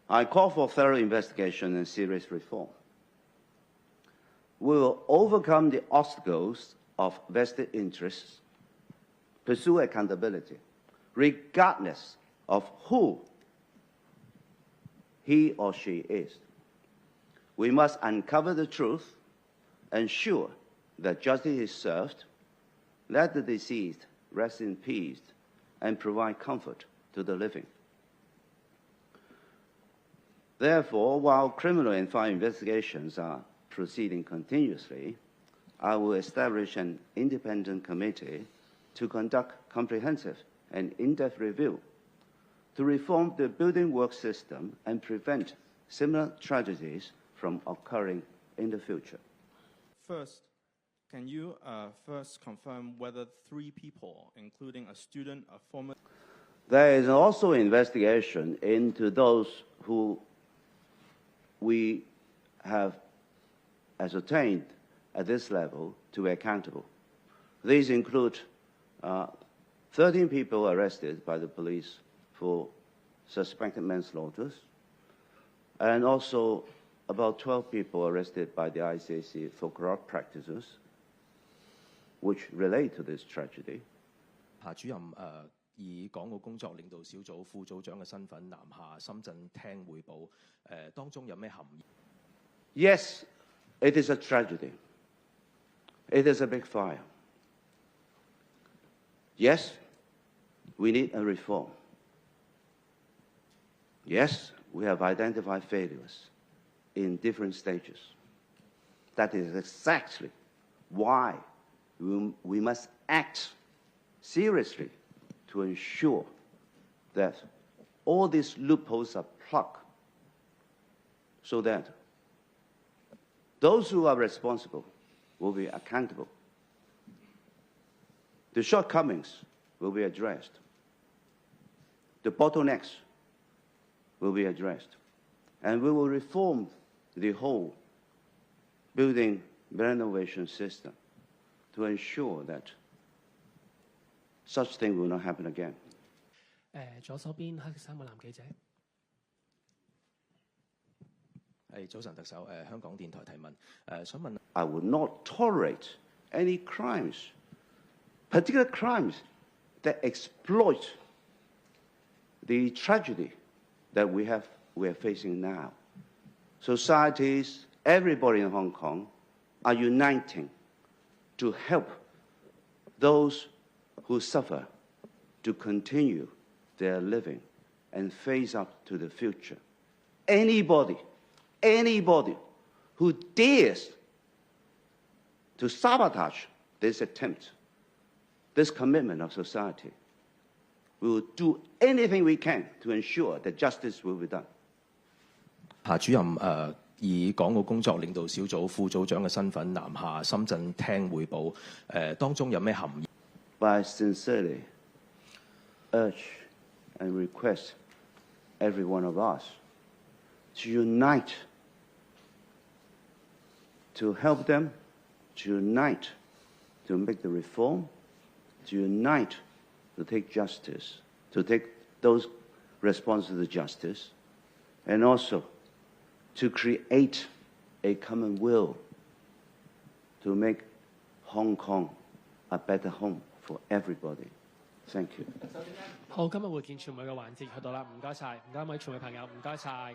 I call for thorough investigation and serious reform. We will overcome the obstacles of vested interests, pursue accountability, regardless of who he or she is. We must uncover the truth, ensure that justice is served, let the deceased rest in peace, and provide comfort to the living. Therefore, while criminal and fire investigations are proceeding continuously, I will establish an independent committee to conduct comprehensive and in-depth review to reform the building work system and prevent similar tragedies from occurring in the future. First, can you first confirm whether 3 people, including a student, a former... There is also investigation into those who we have ascertained at this level to be accountable. These include 13 people arrested by the police for suspected manslaughter, and also about 12 people arrested by the ICAC for corrupt practices, which relate to this tragedy. 夏主任以港澳工作領導小組副組長嘅身份南下深圳聽匯報，當中有咩含義 ？Yes, it is a tragedy. It is a big fire. Yes, we need a reform. Yes, we have identified failures in different stages. That is exactly why we must act seriously to ensure that all these loopholes are plugged so that those who are responsible will be accountable. The shortcomings will be addressed. The bottlenecks will be addressed. And we will reform the whole building renovation system to ensure that such thing will not happen again. 左手邊黑衫嘅男記者。早晨，特首，香港電台提問，想問 I would not tolerate any crimes, particular crimes that exploit the tragedy that we are facing now. Societies, everybody in Hong Kong are uniting to help those who suffer to continue their living and face up to the future. Anybody who dares to sabotage this attempt, this commitment of society, we will do anything we can to ensure that justice will be done. 夏主任以港澳工作領導小組副組長嘅身份南下深圳聽匯報，當中有咩含義 But I sincerely urge and request every one of us to unite, to help them, to unite, to make the reform, to unite, to take justice, to take those responsible to justice, and also to create a common will to make Hong Kong a better home for everybody. Thank you. 好，今日會見傳媒嘅環節去到啦，唔該晒，唔該各位傳媒朋友，唔該晒。